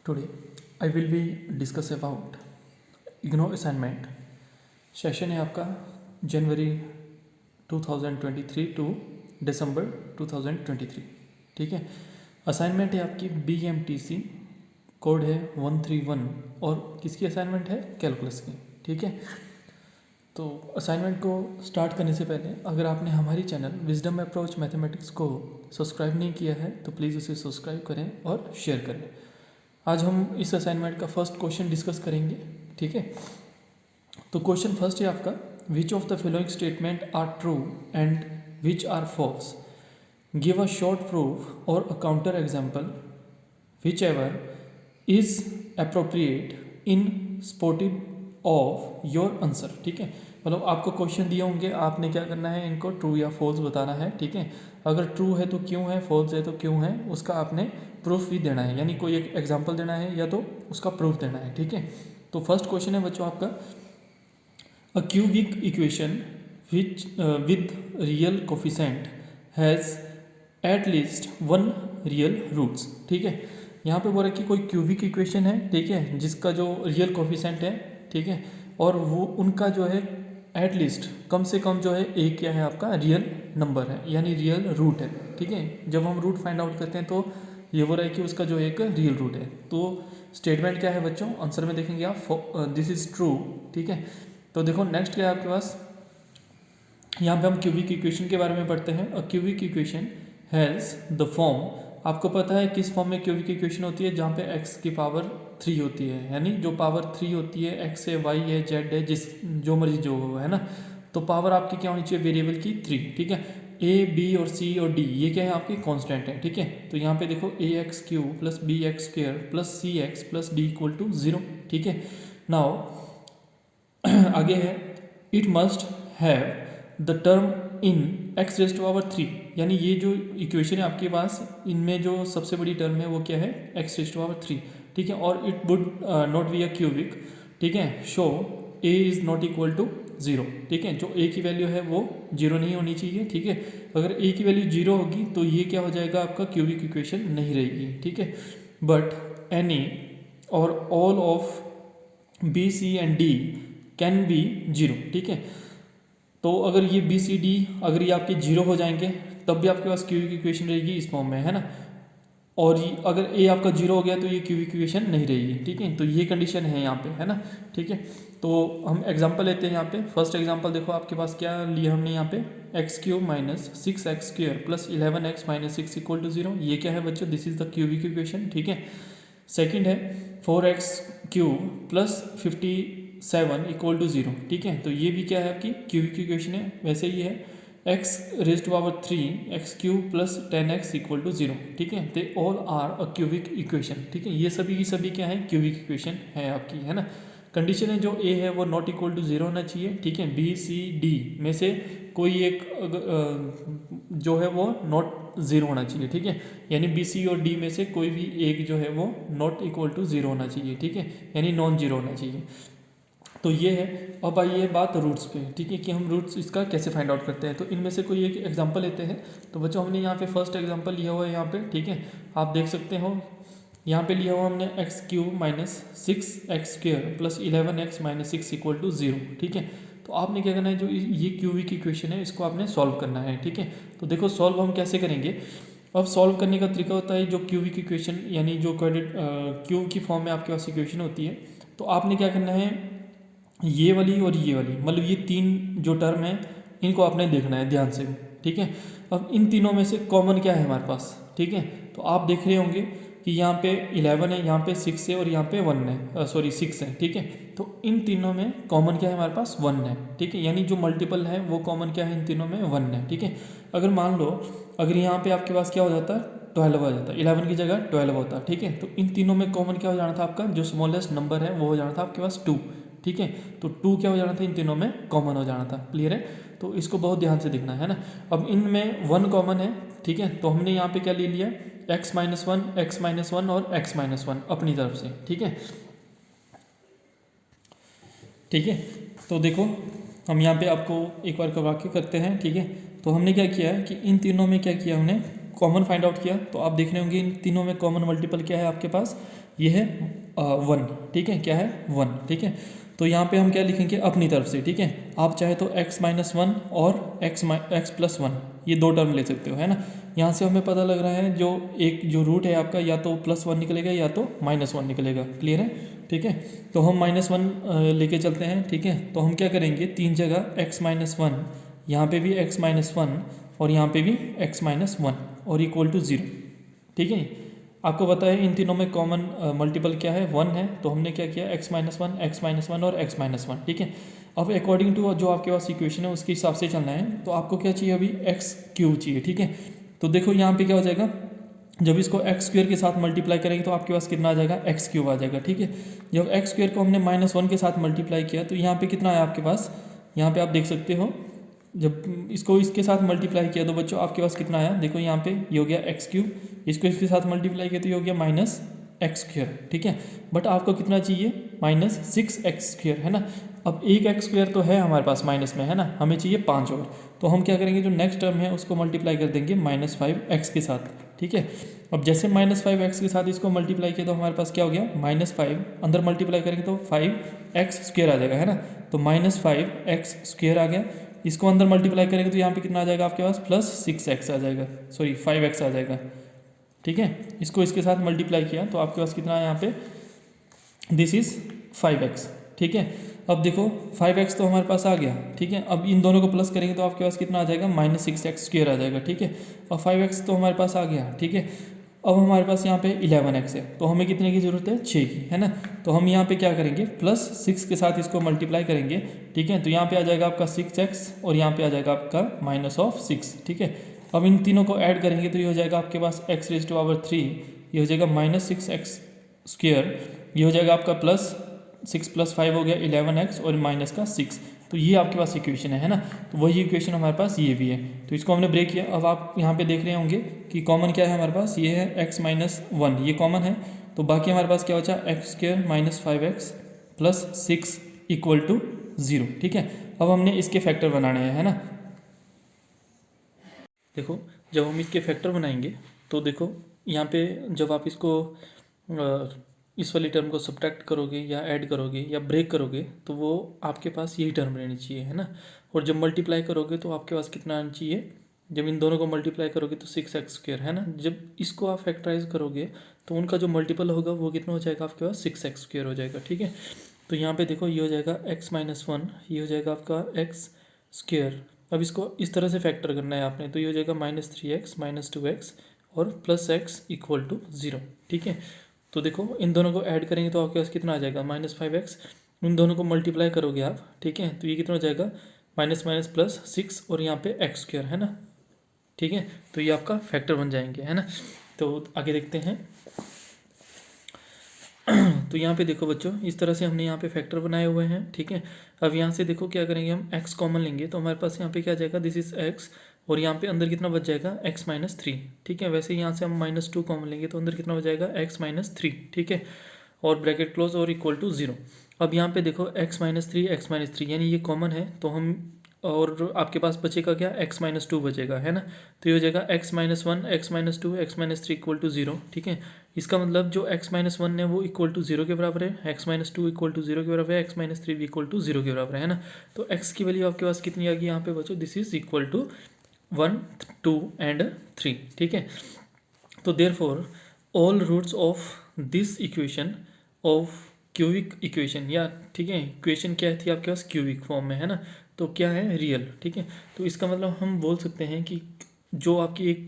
Today I will be discuss about IGNOU assignment. Session है आपका जनवरी 2023 to दिसंबर 2023। ठीक है, असाइनमेंट है आपकी BMTC, कोड है 131 और किसकी असाइनमेंट है? कैलकुलस की। ठीक है, तो असाइनमेंट को स्टार्ट करने से पहले अगर आपने हमारी चैनल विजडम अप्रोच मैथमेटिक्स को सब्सक्राइब नहीं किया है तो प्लीज़ उसे सब्सक्राइब करें और शेयर करें। आज हम इस असाइनमेंट का फर्स्ट क्वेश्चन डिस्कस करेंगे। ठीक है, तो क्वेश्चन फर्स्ट है आपका, which of the following statement are true and which are false, give a short proof or a counter example whichever is appropriate in supportive of your answer. ठीक है, मतलब आपको क्वेश्चन दिए होंगे, आपने क्या करना है, इनको ट्रू या फॉल्स बताना है। ठीक है, अगर ट्रू है तो क्यों है, फॉल्स है तो क्यों है, उसका आपने प्रूफ भी देना है, यानी कोई एक एग्जांपल देना है या तो उसका प्रूफ देना है। ठीक है, तो फर्स्ट क्वेश्चन है बच्चों आपका, a cubic equation which with real coefficient has at least one real roots. ठीक है, यहाँ पे बोल रहा है कि कोई क्यूबिक इक्वेशन है, ठीक है, जिसका जो रियल कोफिशेंट है, ठीक है, और वो उनका जो है एट लीस्ट कम से कम जो है एक क्या है आपका रियल नंबर है, यानी रियल रूट है। ठीक है, जब हम रूट फाइंड आउट करते हैं तो ये बोल रहा है कि उसका जो एक रियल रूट है। तो स्टेटमेंट क्या है बच्चों, आंसर में देखेंगे आप, दिस इज ट्रू। ठीक है, तो देखो नेक्स्ट क्या है आपके पास, यहाँ पे हम क्यूबिक इक्वेशन के बारे में पढ़ते हैं। अ cubic equation has the form, आपको पता है किस फॉर्म में क्यूबिक इक्वेशन होती है, जहाँ पे x की पावर 3 होती है, यानी जो पावर 3 होती है, x है, y है, z है, जिस जो मर्जी जो हो, है ना, तो पावर आपकी क्या होनी चाहिए वेरिएबल की 3। ठीक है, a b और c और d ये क्या है आपकी कांस्टेंट है। ठीक है, तो यहाँ पे देखो ax cube plus bx square plus cx plus d equal to 0। ठीक है, नाउ आगे है, it must have the term in x raised to power 3, यानी ये जो इक्वेशन है आपके पास, इनमें जो सबसे बड़ी टर्म है वो क्या है, एक्स रेस्ट टू पावर 3। ठीक है, और it would not be a cubic. ठीक है, show a is not equal to 0। ठीक है, जो ए की वैल्यू है वो 0 नहीं होनी चाहिए। ठीक है, अगर ए की वैल्यू 0 होगी तो ये क्या हो जाएगा आपका, क्यूबिक इक्वेशन नहीं रहेगी। ठीक है, but any or all of b c and d can be 0। ठीक है, तो अगर ये बी सी डी अगर ये आपके 0 हो जाएंगे तब भी आपके पास क्यूबिक इक्वेशन रहेगी इस फॉर्म में, है ना, और ये अगर ए आपका 0 हो गया तो ये क्यूबिक इक्वेशन नहीं रहेगी। ठीक है, तो ये कंडीशन है यहाँ पे, है ना। ठीक है, तो हम एग्जांपल लेते हैं यहाँ पे। फर्स्ट एग्जांपल देखो आपके पास क्या लिया हमने यहाँ पे, x cube minus 6x square plus 11x minus 6 equal to 0। ये क्या है बच्चों, this is the cubic equation. ठीक है, सेकेंड है 4x cube plus 57 equal to 0। ठीक है, तो ये भी क्या है आपकी क्यूबिक इक्वेशन है। वैसे ही है x raise to power 3 x cube plus 10x equal to 0। ठीक है, they all are a cubic equation. ठीक है, ये सभी की सभी क्या है, क्यूबिक इक्वेशन है आपकी, है ना। कंडीशन है जो a है वो नॉट इक्वल टू 0 होना चाहिए। ठीक है, b c d में से कोई एक जो है वो नॉट 0 होना चाहिए। ठीक है, यानी बी सी और डी में से कोई भी एक जो है वो नॉट इक्वल टू 0 होना चाहिए। ठीक है, यानी नॉन जीरो होना चाहिए। तो ये है। अब आइए बात रूट्स पे। ठीक है, कि हम रूट्स इसका कैसे फाइंड आउट करते हैं, तो इनमें से कोई एक एग्जांपल लेते हैं। तो बच्चों हमने यहाँ पे फर्स्ट एग्जांपल लिया हुआ है यहाँ पे। ठीक है, आप देख सकते हो यहाँ पे लिया हुआ हमने x cube minus 6x square plus 11x minus 6 equal to 0। ठीक है, तो आपने क्या करना है, जो ये क्यूबिक इक्वेशन है इसको आपने सॉल्व करना है। ठीक है, तो देखो सॉल्व हम कैसे करेंगे। अब सॉल्व करने का तरीका होता है, जो क्यूबिक इक्वेशन यानी जो क्यूब की फॉर्म में आपके पास इक्वेशन होती है, तो आपने क्या करना है, ये वाली और ये वाली, मतलब ये तीन जो टर्म है इनको आपने देखना है ध्यान से। ठीक है, अब इन तीनों में से कॉमन क्या है हमारे पास। ठीक है, तो आप देख रहे होंगे कि यहाँ पे 11 है, यहाँ पे 6 है और यहाँ पे 1 है, सॉरी 6 है। ठीक है, तो इन तीनों में कॉमन क्या है हमारे पास, 1 है। ठीक है, यानी जो मल्टीपल है वो कॉमन क्या है, इन तीनों में 1 है। ठीक है, अगर मान लो अगर यहाँ पे आपके पास क्या हो जाता है, 12 हो जाता है, 11 की जगह 12 होता है। ठीक है, तो इन तीनों में कॉमन क्या हो जाना था आपका, जो स्मॉलेस्ट नंबर है वो हो जाना था आपके पास 2। ठीक है, तो 2 क्या हो जाना था, इन तीनों में कॉमन हो जाना था। क्लियर है, तो इसको बहुत ध्यान से देखना है ना। अब इनमें 1 कॉमन है। ठीक है, तो हमने यहाँ पे क्या ले लिया, x माइनस 1, एक्स माइनस 1 और x माइनस 1 अपनी तरफ से। ठीक है, ठीक है, तो देखो हम यहाँ पे आपको एक बार का वाक्य करते हैं। ठीक है, तो हमने क्या किया है कि इन तीनों में क्या किया हमने, कॉमन फाइंड आउट किया तो आप देख रहे होंगे इन तीनों में कॉमन मल्टीपल क्या है आपके पास, ये है 1, ठीक है, क्या है 1, ठीक है। तो यहाँ पे हम क्या लिखेंगे अपनी तरफ से, ठीक है। आप चाहे तो x-1 और x+1 ये दो टर्म ले सकते हो, है ना। यहाँ से हमें पता लग रहा है जो एक जो रूट है आपका या तो +1 निकलेगा या तो -1 निकलेगा, क्लियर है, ठीक है। तो हम -1 लेके चलते हैं, ठीक है। तो हम क्या करेंगे, तीन जगह x-1, यहाँ पे भी x-1 और यहाँ पे भी x-1 और इक्वल टू 0, ठीक है। आपको पता है इन तीनों में कॉमन मल्टीपल क्या है, 1 है। तो हमने क्या किया, x-1 x-1 और x-1, ठीक है। अब अकॉर्डिंग टू जो आपके पास इक्वेशन है उसके हिसाब से चलना है। तो आपको क्या चाहिए अभी, x³ चाहिए, ठीक है। तो देखो यहाँ पे क्या हो जाएगा, जब इसको x² के साथ मल्टीप्लाई करेंगे तो आपके पास कितना आ जाएगा, x³ आ जाएगा, ठीक है। जब x² को हमने -1 के साथ मल्टीप्लाई किया तो यहाँ पे कितना आया आपके पास, यहाँ पे आप देख सकते हो जब इसको इसके साथ मल्टीप्लाई किया तो बच्चों आपके पास कितना आया, देखो यहाँ पे ये हो गया x³, इसको इसके साथ मल्टीप्लाई किया तो ये हो गया -x², ठीक है। बट आपको कितना चाहिए, -6x², है ना। अब एक x² तो है हमारे पास माइनस में, है ना, हमें चाहिए 5 और। तो हम क्या करेंगे, जो नेक्स्ट टर्म है उसको मल्टीप्लाई कर देंगे -5x के साथ, ठीक है। अब जैसे -5x के साथ इसको मल्टीप्लाई किया तो हमारे पास क्या हो गया, -5 अंदर मल्टीप्लाई करेंगे तो 5x² आ जाएगा, है ना। तो -5x² आ गया, इसको अंदर मल्टीप्लाई करेंगे तो यहाँ पे कितना आ जाएगा आपके पास, +6x आ जाएगा, सॉरी 5x आ जाएगा, ठीक है। इसको इसके साथ मल्टीप्लाई किया तो आपके पास कितना है यहाँ पे, दिस इज़ 5x, ठीक है। अब देखो 5x तो हमारे पास आ गया, ठीक है। अब इन दोनों को प्लस करेंगे तो आपके पास कितना आ जाएगा, -6x² आ जाएगा, ठीक है। और 5x तो हमारे पास आ गया, ठीक है। अब हमारे पास यहाँ पे 11x है, तो हमें कितने की ज़रूरत है, 6 की, है ना। तो हम यहाँ पे क्या करेंगे, +6 के साथ इसको मल्टीप्लाई करेंगे, ठीक है। तो यहाँ पे आ जाएगा आपका 6x और यहाँ पे आ जाएगा आपका -6, ठीक है। अब इन तीनों को ऐड करेंगे तो ये हो जाएगा आपके पास x⁻3, ये हो जाएगा -6x², ये हो जाएगा आपका +6 + 5 हो गया 11x और माइनस का 6। तो ये आपके पास इक्वेशन है ना। तो वही इक्वेशन हमारे पास ये भी है, तो इसको हमने ब्रेक किया। अब आप यहाँ पे देख रहे होंगे कि कॉमन क्या है हमारे पास, ये है x-1, ये कॉमन है। तो बाकी हमारे पास क्या बचा, x² - 5x + 6 = 0, ठीक है। अब हमने इसके फैक्टर बनाने हैं, है ना। देखो जब हम इसके फैक्टर बनाएंगे तो देखो यहाँ पे जब आप इसको इस वाली टर्म को सब्ट्रैक्ट करोगे या ऐड करोगे या ब्रेक करोगे तो वो आपके पास यही टर्म रहनी चाहिए, है ना। और जब मल्टीप्लाई करोगे तो आपके पास कितना आना चाहिए, जब इन दोनों को मल्टीप्लाई करोगे तो 6x², है ना। जब इसको आप फैक्टराइज करोगे तो उनका जो मल्टीपल होगा वो कितना हो जाएगा आपके पास, 6x² हो जाएगा, ठीक है। तो यहाँ पे देखो ये हो जाएगा x-1, ये हो जाएगा आपका x²। अब इसको इस तरह से फैक्टर करना है आपने, तो ये हो जाएगा -3x - 2x और +x = 0, ठीक है। तो देखो इन दोनों को ऐड करेंगे तो आपके पास कितना आ जाएगा, -5x। इन दोनों को मल्टीप्लाई करोगे आप, ठीक है, तो ये कितना हो जाएगा, -+6 और यहाँ पे x², है ना, ठीक है। तो ये आपका फैक्टर बन जाएंगे, है ना। तो आगे देखते हैं। तो यहाँ पे देखो बच्चों इस तरह से हमने यहाँ पे फैक्टर बनाए हुए हैं, ठीक है। अब यहाँ से देखो क्या करेंगे, हम x कॉमन लेंगे तो हमारे पास यहाँ पे क्या आ जाएगा, दिस इज x और यहाँ पे अंदर कितना बच जाएगा, x-3, ठीक है। वैसे यहाँ से हम -2 कॉमन लेंगे तो अंदर कितना बच जाएगा, x-3, ठीक है। और ब्रैकेट क्लोज और इक्वल टू 0। अब यहाँ पे देखो x-3 यानी ये कॉमन है तो हम, और आपके पास बचेगा क्या, x-2 बचेगा, है ना। तो ये हो जाएगा x-1 x-2 x-3 = 0, ठीक है। इसका मतलब जो x-1 है वो इक्वल टू 0 के बराबर है, x-2 इक्वल टू 0 के बराबर है, x-3 भी इक्वल टू 0 के बराबर है ना। तो x की वैल्यू आपके पास कितनी आ गई यहाँ पे बच्चों, this is equal to 1 2 and 3, ठीक है। तो therefore all roots of this equation of cubic equation, या ठीक है इक्वेशन क्या थी आपके पास, क्यूबिक फॉर्म में, है ना। तो क्या है, रियल, ठीक है। तो इसका मतलब हम बोल सकते हैं कि जो आपकी एक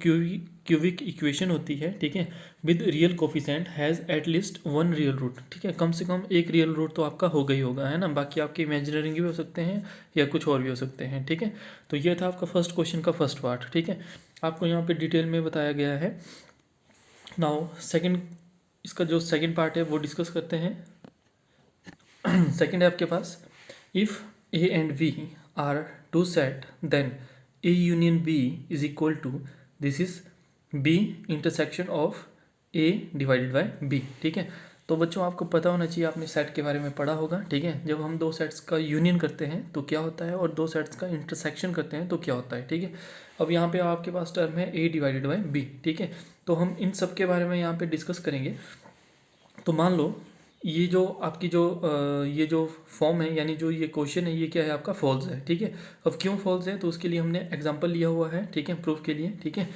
क्यूबिक इक्वेशन होती है, ठीक है, with real coefficient has at least 1 real root, ठीक है। कम से कम एक रियल रूट तो आपका हो गई होगा, है ना। बाकी आपके इमेजिनरी भी हो सकते हैं या कुछ और भी हो सकते हैं, ठीक है। तो ये था आपका फर्स्ट क्वेश्चन का फर्स्ट पार्ट, ठीक है। आपको यहाँ पे डिटेल में बताया गया है। नाउ सेकंड, इसका जो सेकंड पार्ट है वो डिस्कस करते हैं। सेकंड है आपके पास, if A and B are two set then A union B is equal to, this is B intersection of A divided by B, ठीक है। तो बच्चों आपको पता होना चाहिए, आपने सेट के बारे में पढ़ा होगा, ठीक है। जब हम दो सेट्स का यूनियन करते हैं तो क्या होता है, और दो सेट्स का इंटरसेक्शन करते हैं तो क्या होता है, ठीक है। अब यहाँ पे आपके पास टर्म है A डिवाइडेड बाई B, ठीक है। तो हम इन सब के बारे में यहाँ पे डिस्कस करेंगे। तो मान लो ये जो आपकी ये जो फॉर्म है, यानी जो ये क्वेश्चन है, ये क्या है आपका फॉल्स है, ठीक है। अब क्यों फॉल्स है, तो उसके लिए हमने एग्जांपल लिया हुआ है, ठीक है, प्रूफ के लिए, ठीक है।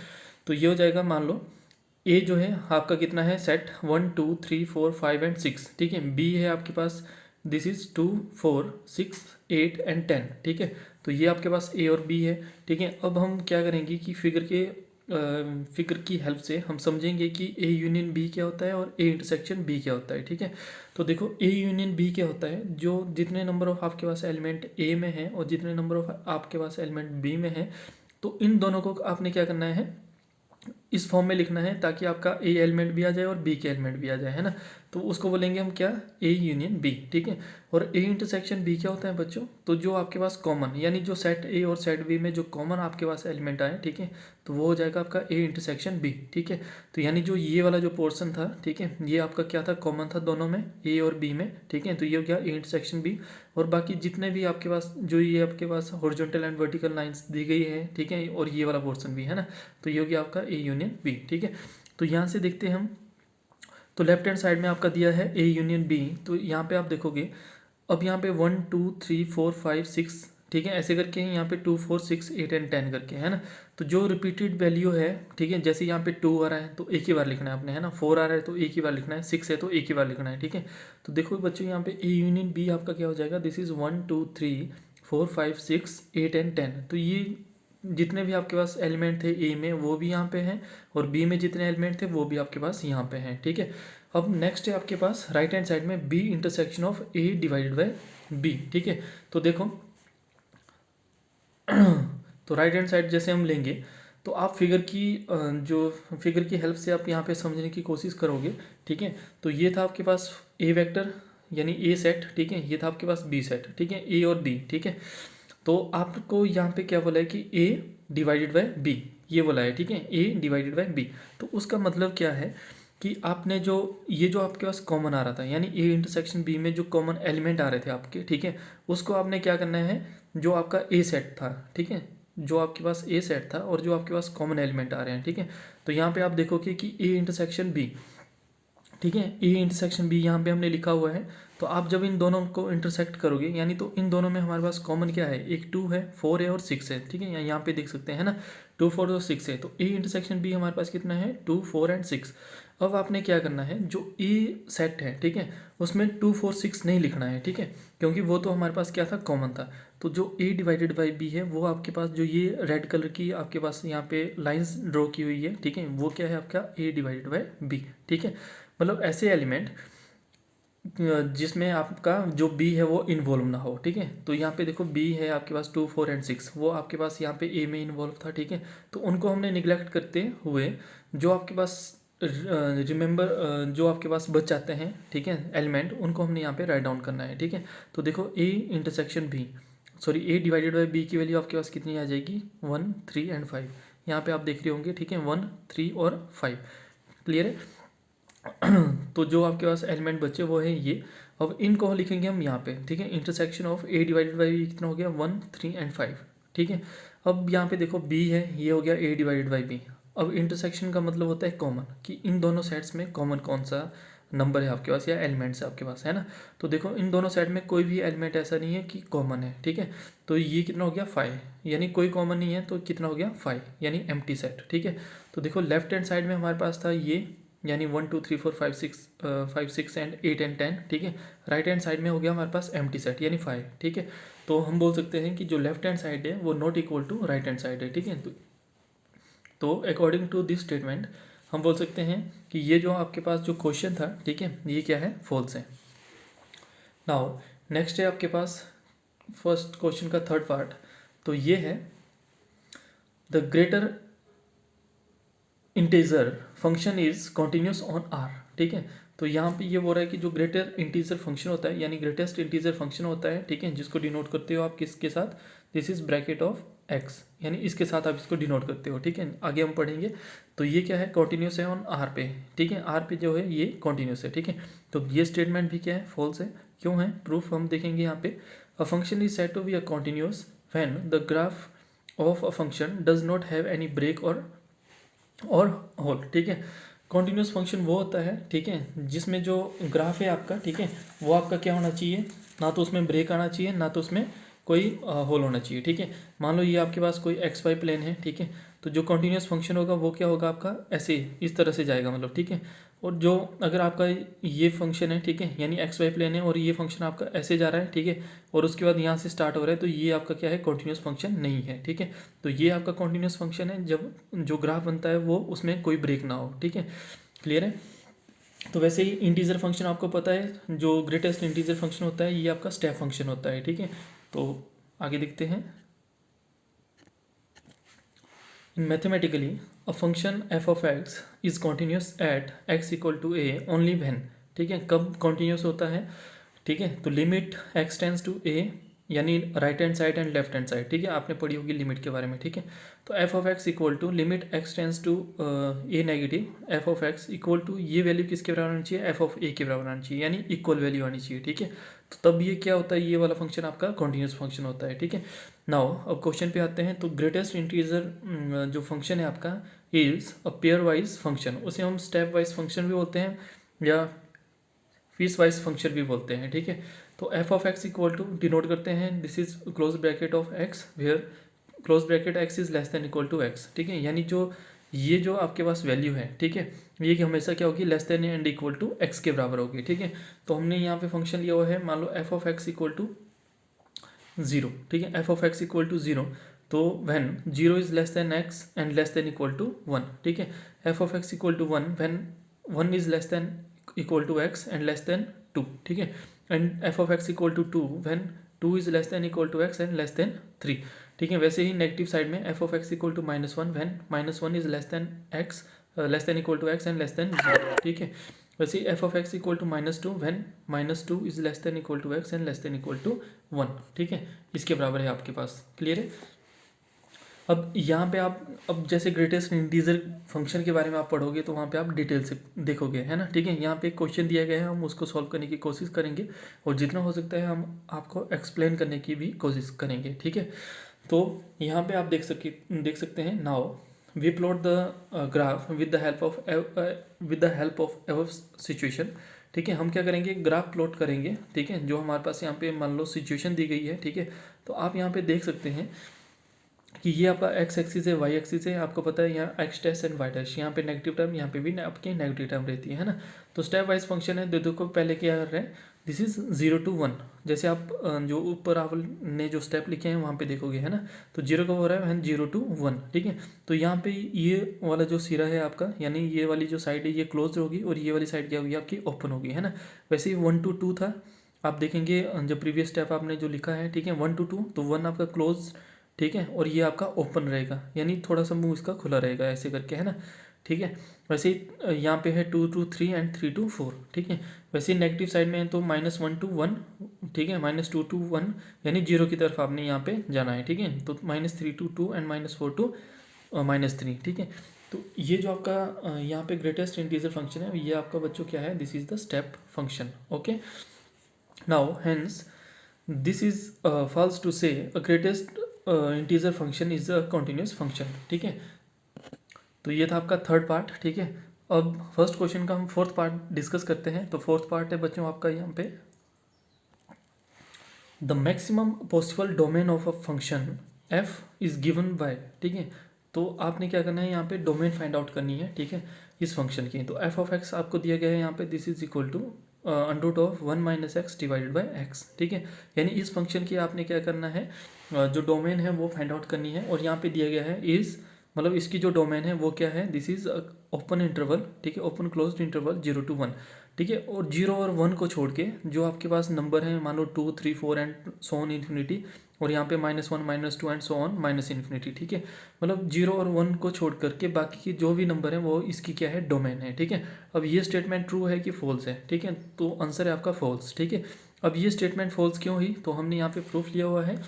तो ये हो जाएगा, मान लो ए जो है आपका कितना है, सेट 1 2 3 4 5 एंड 6, ठीक है। बी है आपके पास, दिस इज 2 4 6 8 एंड 10, ठीक है। तो ये आपके पास ए और बी है, ठीक है। अब हम क्या करेंगे कि फिगर की हेल्प से हम समझेंगे कि ए यूनियन बी क्या होता है और ए इंटरसेक्शन बी क्या होता है, ठीक है। तो देखो ए यूनियन बी क्या होता है, जो जितने नंबर ऑफ आपके पास एलिमेंट ए में है और जितने नंबर ऑफ आपके पास एलिमेंट बी में है, तो इन दोनों को आपने क्या करना है, इस फॉर्म में लिखना है, ताकि आपका ए एलिमेंट भी आ जाए और बी के एलिमेंट भी आ जाए, है ना। तो उसको बोलेंगे हम क्या, ए यूनियन बी, ठीक है। और ए इंटरसेक्शन बी क्या होता है बच्चों, तो जो आपके पास कॉमन, यानी जो सेट ए और सेट बी में जो कॉमन आपके पास एलिमेंट आए, ठीक है, तो वो हो जाएगा आपका ए इंटरसेक्शन बी, ठीक है। तो यानी जो ये वाला जो पोर्शन था, ठीक है, ये आपका क्या था, कॉमन था दोनों में, ए और बी में, ठीक है। तो ये हो गया ए इंटरसेक्शन बी। और बाकी जितने भी आपके पास जो ये आपके पास हॉरिजॉन्टल एंड वर्टिकल लाइंस दी गई है, ठीक है, और ये वाला पोर्शन भी है ना, तो ये हो गया आपका ए यूनियन बी, ठीक है। तो यहाँ से देखते हैं हम, तो लेफ्ट हैंड साइड में आपका दिया है ए यूनियन बी। तो यहाँ पे आप देखोगे, अब यहाँ पे 1 2 3 4 5 6, ठीक है, ऐसे करके यहाँ पे 2 4 6 8 एंड 10 करके, है ना। तो जो रिपीटेड वैल्यू है, ठीक है, जैसे यहाँ पे 2 आ रहा है तो एक ही बार लिखना है आपने, है ना। 4 आ रहा है तो एक ही बार लिखना है, 6 है तो एक ही बार लिखना है, ठीक है। तो देखो बच्चों, यहाँ पे ए यूनियन बी आपका क्या हो जाएगा, दिस इज 1 2 3 4 5 6 8 एंड 10। तो ये जितने भी आपके पास एलिमेंट थे ए में वो भी यहाँ पे हैं, और बी में जितने एलिमेंट थे वो भी आपके पास यहाँ पे हैं, ठीक है। अब नेक्स्ट है आपके पास राइट हैंड साइड में B intersection of A divided by B, ठीक है। तो देखो तो राइट हैंड साइड जैसे हम लेंगे, तो आप जो फिगर की हेल्प से आप यहाँ पे समझने की कोशिश करोगे, ठीक है। तो ये था आपके पास ए वेक्टर, यानी ए सेट, ठीक है। ये था आपके पास बी सेट, ठीक है, ए और बी, ठीक है। तो आपको यहाँ पे क्या बोला है कि ए डिवाइडेड बाय बी, ये बोला है, ठीक है, ए डिवाइडेड बाय बी। तो उसका मतलब क्या है कि आपने जो आपके पास कॉमन आ रहा था, यानी ए इंटरसेक्शन बी में जो कॉमन एलिमेंट आ रहे थे आपके, ठीक है, उसको आपने क्या करना है, जो आपका ए सेट था, ठीक है, जो आपके पास ए सेट था और जो आपके पास कॉमन एलिमेंट आ रहे हैं, ठीक है। तो यहाँ पे आप देखोगे कि ए इंटरसेक्शन बी, ठीक है, ए इंटरसेक्शन बी यहाँ पे हमने लिखा हुआ है। तो आप जब इन दोनों को इंटरसेक्ट करोगे, यानी तो इन दोनों में हमारे पास कॉमन क्या है, एक 2 है, 4 है और 6 है, ठीक है। यहाँ पे देख सकते हैं ना, 2 4 और 6 है। तो ए इंटरसेक्शन बी हमारे पास कितना है, 2 4 एंड 6। अब आपने क्या करना है, जो ए सेट है, ठीक है, उसमें 2 4 6 नहीं लिखना है, ठीक है, क्योंकि वो तो हमारे पास क्या था, कॉमन था। तो जो ए डिवाइडेड बाई बी है, वो आपके पास जो ये रेड कलर की आपके पास यहाँ पे लाइंस ड्रॉ की हुई है, ठीक है, वो क्या है आपका ए डिवाइडेड बाई बी, ठीक है। मतलब ऐसे एलिमेंट जिसमें आपका जो बी है वो इन्वॉल्व ना हो, ठीक है। तो यहाँ पे देखो बी है आपके पास 2 4 एंड 6, वो आपके पास यहाँ पे ए में इन्वॉल्व था, ठीक है। तो उनको हमने निगलेक्ट करते हुए जो आपके पास जो आपके पास बच जाते हैं, ठीक है, एलिमेंट, उनको हमने यहाँ पे राइट डाउन करना है, ठीक है। तो देखो A intersection B, sorry A divided by B की वैल्यू आपके पास कितनी आ जाएगी, 1 3 एंड 5। यहाँ पे आप देख रहे होंगे, ठीक है, 1 3 और 5, क्लियर है। तो जो आपके पास एलिमेंट बचे वो है ये। अब इनको लिखेंगे हम यहाँ पे, ठीक है, intersection of A divided by B कितना हो गया, 1 3 एंड 5, ठीक है। अब यहाँ पे देखो बी है, ये हो गया ए डिवाइडेड बाई बी। अब इंटरसेक्शन का मतलब होता है कॉमन, कि इन दोनों सेट्स में कॉमन कौन सा नंबर है आपके पास या एलिमेंट्स है आपके पास, है ना। तो देखो इन दोनों सेट में कोई भी एलिमेंट ऐसा नहीं है कि कॉमन है, ठीक है। तो ये कितना हो गया 5, यानी कोई कॉमन नहीं है, तो कितना हो गया 5, यानी एम्प्टी सेट, ठीक है। तो देखो लेफ्ट हैंड साइड में हमारे पास था ये, यानी 1 2 3 4 5 6 एंड 8 एंड 10, ठीक है। राइट हैंड साइड में हो गया हमारे पास एम्प्टी सेट, यानी 5, ठीक है। तो हम बोल सकते हैं कि जो लेफ्ट हैंड साइड है वो not equal to right hand side है, ठीक है। तो अकॉर्डिंग टू दिस स्टेटमेंट हम बोल सकते हैं कि ये जो आपके पास जो क्वेश्चन था, ठीक है, ये क्या है, फॉल्स है। नाउ नेक्स्ट है आपके पास फर्स्ट क्वेश्चन का थर्ड पार्ट। तो ये है the greater integer function is continuous on R, ठीक है। तो यहाँ पे ये बोल रहा है कि जो ग्रेटर इंटीजर फंक्शन होता है यानी ग्रेटेस्ट इंटीजर फंक्शन होता है, ठीक है, जिसको डिनोट करते हो आप किसके साथ, this is bracket of x, यानी इसके साथ आप इसको डिनोट करते हो, ठीक है। आगे हम पढ़ेंगे। तो ये क्या है, कॉन्टिन्यूस है ऑन आर पे, ठीक है, आर पे जो है ये कॉन्टिन्यूस है, ठीक है। तो ये स्टेटमेंट भी क्या है, फॉल्स है। क्यों है, प्रूफ हम देखेंगे यहाँ पे। A function is said to be a continuous when the graph of a function does not have any break or hole, ठीक है। कॉन्टिन्यूस फंक्शन वो होता है, ठीक है, जिसमें जो ग्राफ है आपका, ठीक है, वो आपका क्या होना चाहिए, ना तो उसमें ब्रेक आना चाहिए, ना तो उसमें कोई होल होना चाहिए, ठीक है। मान लो ये आपके पास कोई एक्स वाई प्लेन है, ठीक है, तो जो कॉन्टिन्यूस फंक्शन होगा वो क्या होगा आपका, ऐसे इस तरह से जाएगा, मतलब, ठीक है। और जो अगर आपका ये फंक्शन है, ठीक है, यानी एक्स वाई प्लेन है और ये फंक्शन आपका ऐसे जा रहा है, ठीक है, और उसके बाद यहाँ से स्टार्ट हो रहा है, तो ये आपका क्या है, कॉन्टिन्यूस फंक्शन नहीं है, ठीक है। तो ये आपका कॉन्टिन्यूस फंक्शन है जब जो ग्राफ बनता है वो उसमें कोई ब्रेक ना हो, ठीक है। क्लियर है। तो वैसे ही इंटीजर फंक्शन आपको पता है, जो ग्रेटेस्ट इंटीजर फंक्शन होता है ये आपका स्टेप फंक्शन होता है, ठीक है। तो आगे देखते हैं। Mathematically a function f of x is continuous at x equal to a only when, ठीक है, कब कॉन्टिन्यूस होता है, ठीक है। तो limit x tends to a, यानी right hand side and left hand side, ठीक है, आपने पढ़ी होगी लिमिट के बारे में, ठीक है। तो f of x equal to limit x tends to a negative f of x equal to ये वैल्यू किसके बराबर आनी चाहिए, एफ ऑफ ए के बराबर आनी चाहिए, यानी इक्वल वैल्यू आनी चाहिए, ठीक है। तो तब ये क्या होता है, ये वाला फंक्शन आपका कॉन्टिन्यूस फंक्शन होता है, ठीक है। नाउ अब क्वेश्चन पे आते हैं। तो ग्रेटेस्ट इंटीजर जो फंक्शन है आपका is a pair wise function, उसे हम स्टेप वाइज फंक्शन भी बोलते हैं या पीस वाइज फंक्शन भी बोलते हैं, ठीक है। तो f of x equal to denote करते हैं, this is close bracket of x where close bracket x is less than equal to x, ठीक है, यानी जो ये जो आपके पास वैल्यू है, ठीक है, ये कि हमेशा क्या होगी, less than and equal to x के बराबर होगी, ठीक है। तो हमने यहाँ पे फंक्शन लिया हुआ है, मान लो f of x equal to 0, ठीक है, f of x equal to 0, तो when 0 is less than x and less than equal to 1, ठीक है। F of x equal to 1 when 1 is less than equal to x and less than 2, ठीक है। And f of x equal to 2 when 2 is less than equal to x and less than 3, ठीक है। वैसे ही negative side में f of x equal to -1 when -1 is less than x less than equal to x and less than 0, ठीक है। वैसे ही f of x equal to -2 when -2 is less than equal to x and less than equal to 1, ठीक है, इसके बराबर है आपके पास। क्लियर है। अब यहाँ पे आप अब जैसे ग्रेटेस्ट इंटीजर फंक्शन के बारे में आप पढ़ोगे तो वहाँ पे आप डिटेल से देखोगे, है ना, ठीक है। यहाँ पे एक क्वेश्चन दिया गया है, हम उसको सॉल्व करने की कोशिश करेंगे और जितना हो सकता है हम आपको एक्सप्लेन करने की भी कोशिश करेंगे, ठीक है। तो यहाँ पे आप देख सकते हैं। Now we plot the graph with the help of every situation, ठीक है। हम क्या करेंगे, ग्राफ प्लॉट करेंगे, ठीक है, जो हमारे पास यहाँ पे मान लो सिचुएशन दी गई है, ठीक है। तो आप यहाँ पे देख सकते हैं कि ये आपका एक्स एक्सिस है, वाई एक्सिस है, आपको पता है यहाँ x dash and y dash, यहाँ पे नेगेटिव टर्म, यहाँ पे भी आपकी नेगेटिव टर्म रहती है ना। तो स्टेप वाइज फंक्शन है, देखो पहले क्या कर रहे हैं, दिस इज 0 to 1, जैसे आप जो ऊपर आपने जो स्टेप लिखे हैं वहाँ पे देखोगे, है ना। तो 0 का हो रहा है 0 to 1, ठीक है। तो यहाँ पे ये वाला जो सिरा है आपका, यानी ये वाली जो साइड है ये क्लोज होगी और ये वाली साइड क्या होगी आपकी, ओपन होगी, है ना। वैसे ही 1 to 2 था, आप देखेंगे जब प्रीवियस स्टेप आपने जो लिखा है, ठीक है, 1 to 2, तो 1 आपका क्लोज, ठीक है, और ये आपका ओपन रहेगा, यानी थोड़ा सा मुंह इसका खुला रहेगा ऐसे करके, है ना, ठीक है। वैसे ही यहाँ पे है 2 to 3 एंड 3 to 4, ठीक है। वैसे ही नेगेटिव साइड में है तो -1 to 1, ठीक है, -2 to 1, यानी 0 की तरफ आपने यहाँ पे जाना है, ठीक है। तो -3 to 2 एंड -4 to -3, ठीक है। तो ये जो आपका यहाँ पे ग्रेटेस्ट इंटीजर फंक्शन है, ये आपका बच्चों क्या है, this is the step function, okay. Now hence this is false to say a greatest integer function is a continuous function, ठीक है। तो ये था आपका थर्ड पार्ट, ठीक है। अब फर्स्ट क्वेश्चन का हम फोर्थ पार्ट डिस्कस करते हैं। तो फोर्थ पार्ट है बच्चों आपका यहाँ पे, the maximum possible domain of a function F is given by, ठीक है। तो आपने क्या करना है, यहाँ पे डोमेन फाइंड आउट करनी है, ठीक है, इस फंक्शन की। तो एफ ऑफ एक्स आपको दिया गया है यहाँ पे, this is equal to under of 1 - x divided by x, ठीक है। यानी इस फंक्शन की आपने क्या करना है, जो डोमेन है वो फाइंड आउट करनी है, और यहाँ पे दिया गया है इज मतलब इसकी जो डोमेन है वो क्या है, दिस इज ओपन इंटरवल, ठीक है, ओपन क्लोज्ड इंटरवल 0 to 1, ठीक है। और 0 और 1 को छोड़ के जो आपके पास नंबर है, मान लो 2, 3, 4 एंड सो ऑन इन्फिनिटी, और यहाँ पे -1, -2 and so on minus infinity, ठीक है। मतलब 0 और 1 को छोड़ करके बाकी की जो भी नंबर है वो इसकी क्या है, डोमेन है, ठीक है। अब ये स्टेटमेंट ट्रू है कि फॉल्स है, ठीक है, तो आंसर है आपका फॉल्स, ठीक है। अब ये स्टेटमेंट फॉल्स क्यों हुई, तो हमने यहाँ पे प्रूफ लिया हुआ है,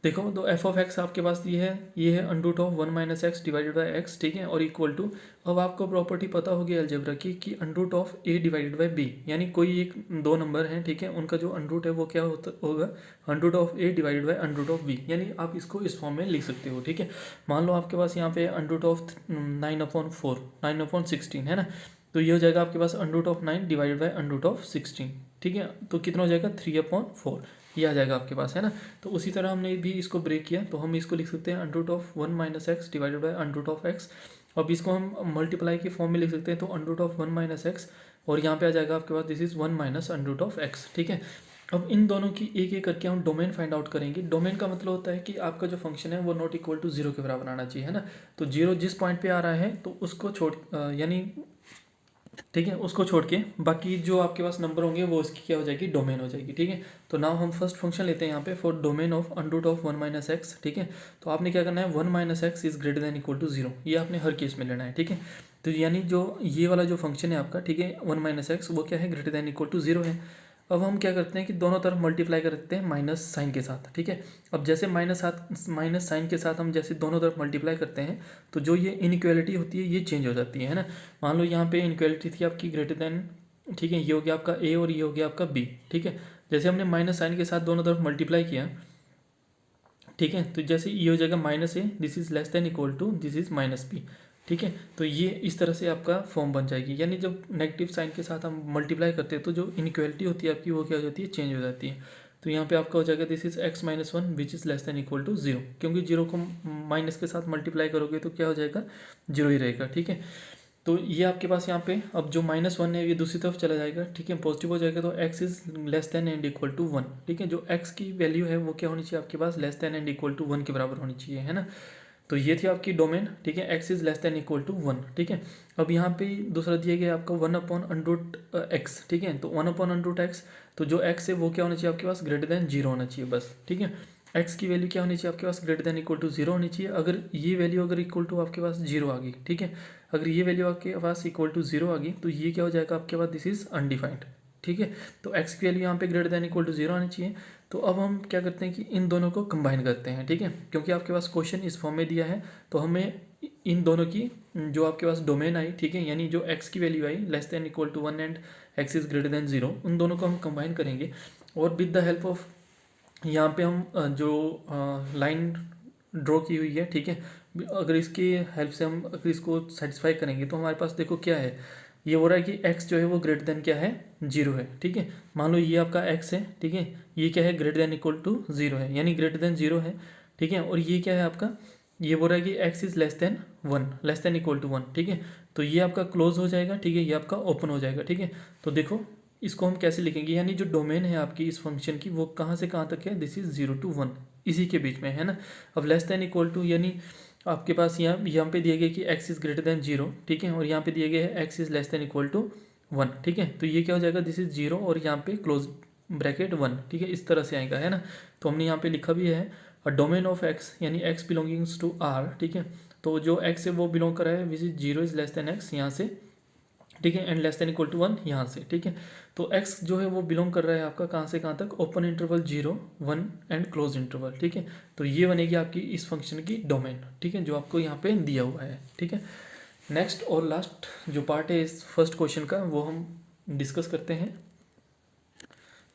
देखो तो एफ ऑफ एक्स आपके पास ये है under root of 1 minus x divided by x, ठीक है, और इक्वल टू, अब आपको प्रॉपर्टी पता होगी अलजेब्रा की कि under root of A divided by b, यानी कोई एक दो नंबर हैं, ठीक है, उनका जो अंडरूट है वो क्या होगा, under root of A divided by under root of b, यानी आप इसको इस फॉर्म में लिख सकते हो, ठीक है। मान लो आपके पास यहाँ पे अंडरूट ऑफ 9/4, 9/16 है ना, तो ये हो जाएगा आपके पास under root of 9 divided by under root of 16, ठीक है, तो कितना हो जाएगा 3/4, ये आ जाएगा आपके पास, है ना। तो उसी तरह हमने भी इसको ब्रेक किया, तो हम इसको लिख सकते हैं under root of 1 minus x divided by under root of x. अब इसको हम मल्टीप्लाई के फॉर्म में लिख सकते हैं, तो अंडरूट ऑफ 1 माइनस एक्स, और यहाँ पे आ जाएगा आपके पास this is 1 minus under root of x, ठीक है। अब इन दोनों की एक एक करके हम डोमेन फाइंड आउट करेंगे। डोमेन का मतलब होता है कि आपका जो फंक्शन है वो नॉट इक्वल टू 0 के बराबर आना चाहिए, है ना। तो 0 जिस पॉइंट पे आ रहा है तो उसको यानी, ठीक है, उसको छोड़ के बाकी जो आपके पास नंबर होंगे वो इसकी क्या हो जाएगी, डोमेन हो जाएगी, ठीक है। तो नाउ हम फर्स्ट फंक्शन लेते हैं यहाँ पे for domain of under root of 1 minus x, ठीक है। तो आपने क्या करना है, 1 minus x is greater than equal to 0, ये आपने हर केस में लेना है, ठीक है। तो यानी जो ये वाला जो फंक्शन है आपका, ठीक है, 1 माइनस एक्स वो क्या है, ग्रेटर देन इक्वल टू 0 है। अब हम क्या करते हैं कि दोनों तरफ मल्टीप्लाई कर देते हैं माइनस साइन के साथ, ठीक है। अब जैसे माइनस साइन के साथ हम जैसे दोनों तरफ मल्टीप्लाई करते हैं तो जो ये इनइक्वालिटी होती है ये चेंज हो जाती है ना। मान लो यहाँ पे इनइक्वालिटी थी आपकी ग्रेटर देन, ठीक है, ये हो गया आपका ए और ये हो गया आपका बी, ठीक है। जैसे हमने माइनस साइन के साथ दोनों तरफ मल्टीप्लाई किया, ठीक है, तो जैसे ये हो जाएगा minus a, this is less than equal to this is minus b, ठीक है। तो ये इस तरह से आपका फॉर्म बन जाएगी, यानी जब नेगेटिव साइन के साथ हम मल्टीप्लाई करते हैं तो जो इनइक्वालिटी होती है आपकी वो क्या हो जाती है, चेंज हो जाती है। तो यहाँ पे आपका हो जाएगा this is x minus 1 which is less than equal to 0, क्योंकि 0 को माइनस के साथ मल्टीप्लाई करोगे तो क्या हो जाएगा, 0 ही रहेगा, ठीक है। तो ये आपके पास यहाँ पे अब जो -1 है ये दूसरी तरफ चला जाएगा, ठीक है, पॉजिटिव हो जाएगा, तो x is less than and equal to 1, ठीक है। जो x की वैल्यू है वो क्या होनी चाहिए आपके पास, less than and equal to 1 के बराबर होनी चाहिए, है ना। तो ये थी आपकी डोमेन, ठीक है, x is less than equal to 1, ठीक है। अब यहाँ पे दूसरा दिया गया आपका 1/√x, ठीक है, तो 1/√x, तो जो x है वो क्या होना चाहिए आपके पास, ग्रेटर देन 0 होना चाहिए बस, ठीक है। x की वैल्यू क्या होनी चाहिए आपके पास, ग्रेटर देन इक्वल टू 0 होनी चाहिए। अगर ये वैल्यू अगर इक्वल टू आपके पास 0 आ गई, ठीक है, अगर ये वैल्यू आपके पास इक्वल टू 0 आ गई तो ये क्या हो जाएगा आपके पास, दिस इज अनडिफाइंड, ठीक है। तो x की वैल्यू यहाँ पे ग्रेटर देन इक्वल टू 0 आनी चाहिए। तो अब हम क्या करते हैं कि इन दोनों को कंबाइन करते हैं, ठीक है, क्योंकि आपके पास क्वेश्चन इस फॉर्म में दिया है, तो हमें इन दोनों की जो आपके पास डोमेन आई, ठीक है, यानी जो x की वैल्यू आई less than equal to 1 and x is greater than 0, उन दोनों को हम कंबाइन करेंगे। और विद द हेल्प ऑफ यहाँ पे हम जो लाइन ड्रॉ की हुई है, ठीक है, अगर इसकी हेल्प से हम अगर इसको सेटिस्फाई करेंगे तो हमारे पास देखो क्या है, ये हो रहा है कि x जो है वो ग्रेटर देन क्या है, 0 है, ठीक है। मान लो ये आपका x है, ठीक है, ये क्या है, ग्रेटर देन इक्वल टू 0 है, यानी ग्रेटर देन 0 है, ठीक है। और ये क्या है आपका, ये बोल रहा है कि x is less than 1, less than equal to 1, ठीक है। तो ये आपका क्लोज हो जाएगा, ठीक है, ये आपका ओपन हो जाएगा, ठीक है। तो देखो इसको हम कैसे लिखेंगे, यानी जो डोमेन है आपकी इस फंक्शन की वो कहाँ से कहाँ तक है, दिस इज 0 to 1, इसी के बीच में, है ना। अब लेस देन इक्वल टू यानी आपके पास यहाँ पे दिया गया कि x इज ग्रेटर देन 0, ठीक है, और यहाँ पे दिया गया है x is less than equal to 1, ठीक है। तो ये क्या हो जाएगा, दिस इज 0 और यहाँ पे क्लोज ब्रैकेट 1, ठीक है, इस तरह से आएगा, है ना। तो हमने यहाँ पे लिखा भी है अ डोमेन ऑफ x, यानी x बिलोंगिंग्स टू R, ठीक है। तो जो x है वो बिलोंग कर रहा है which is 0 is less than x यहाँ से, ठीक है, and less than equal to 1 यहाँ से, ठीक है। तो x जो है वो बिलोंग कर रहा है आपका कहाँ से कहाँ तक, open interval 0, 1 and close interval, ठीक है। तो ये बनेगी आपकी इस फंक्शन की डोमेन, ठीक है, जो आपको यहाँ पे दिया हुआ है, ठीक है। नेक्स्ट और लास्ट जो पार्ट है इस फर्स्ट क्वेश्चन का वो हम डिस्कस करते हैं।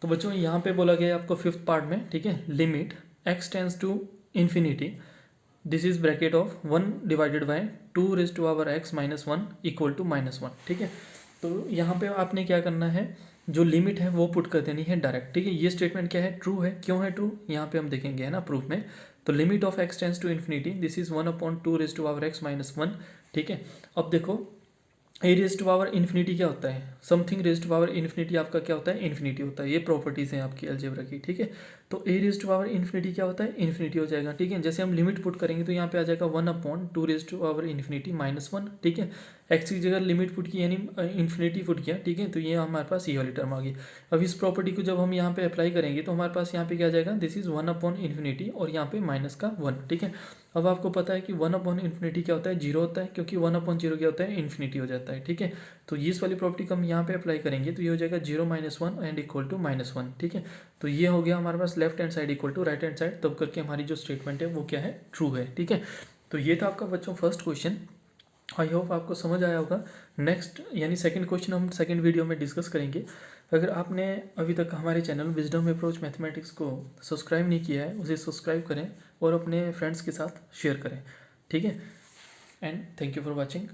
तो बच्चों यहाँ पे बोला गया है आपको फिफ्थ पार्ट में, ठीक है, limit x tends to infinity, this is bracket of 1 divided by 2 raise to power x minus 1 equal to -1, ठीक है। तो यहाँ पे आपने क्या करना है, जो लिमिट है वो पुट कर देनी है डायरेक्ट, ठीक है। ये स्टेटमेंट क्या है, ट्रू है, क्यों है ट्रू, यहाँ पे हम देखेंगे, है ना, प्रूफ में। तो limit of x tends to infinity, this is 1/2 raise to power x minus 1, ठीक है। अब देखो a raise to power infinity क्या होता है, something raise to power infinity आपका क्या होता है, इन्फिनिटी होता है। ये प्रॉपर्टीज़ हैं आपकी अलजेब्रा की, ठीक है। तो ए रेज टू पावर इन्फिनिटी क्या होता है, इन्फिनिटी हो जाएगा, ठीक है। जैसे हम लिमिट पुट करेंगे तो यहाँ पे आ जाएगा 1/2 रेज टू पावर इन्फिनिटी -1, ठीक है। एक्स की जगह लिमिट पुट की यानी इन्फिनिटी पुट किया, ठीक है, तो ये हमारे पास ये वाली टर्म आ गई। अब इस प्रॉपर्टी को जब हम यहाँ पे अप्लाई करेंगे तो हमारे पास यहाँ पे क्या आ जाएगा, दिस इज 1/इन्फिनिटी और यहाँ पे -1, ठीक है। अब आपको पता है कि 1/इन्फिनिटी क्या होता है, 0 होता है, क्योंकि 1/0 क्या होता है, इन्फिनिटी हो जाता है, ठीक है। तो ये इस वाली प्रॉपर्टी को हम यहाँ पे अप्लाई करेंगे तो ये हो जाएगा 0 -1 एंड इक्वल टू -1, ठीक है। तो ये हो गया हमारे पास left hand side equal to right hand side, तब करके हमारी जो स्टेटमेंट है वो क्या है, ट्रू है, ठीक है। तो ये था आपका बच्चों फर्स्ट क्वेश्चन। आई होप आपको समझ आया होगा। नेक्स्ट यानी सेकंड क्वेश्चन हम सेकंड वीडियो में डिस्कस करेंगे। अगर आपने अभी तक हमारे चैनल विजडम अप्रोच मैथमेटिक्स को सब्सक्राइब नहीं किया है, उसे सब्सक्राइब करें और अपने फ्रेंड्स के साथ शेयर करें, ठीक है। And thank you for watching.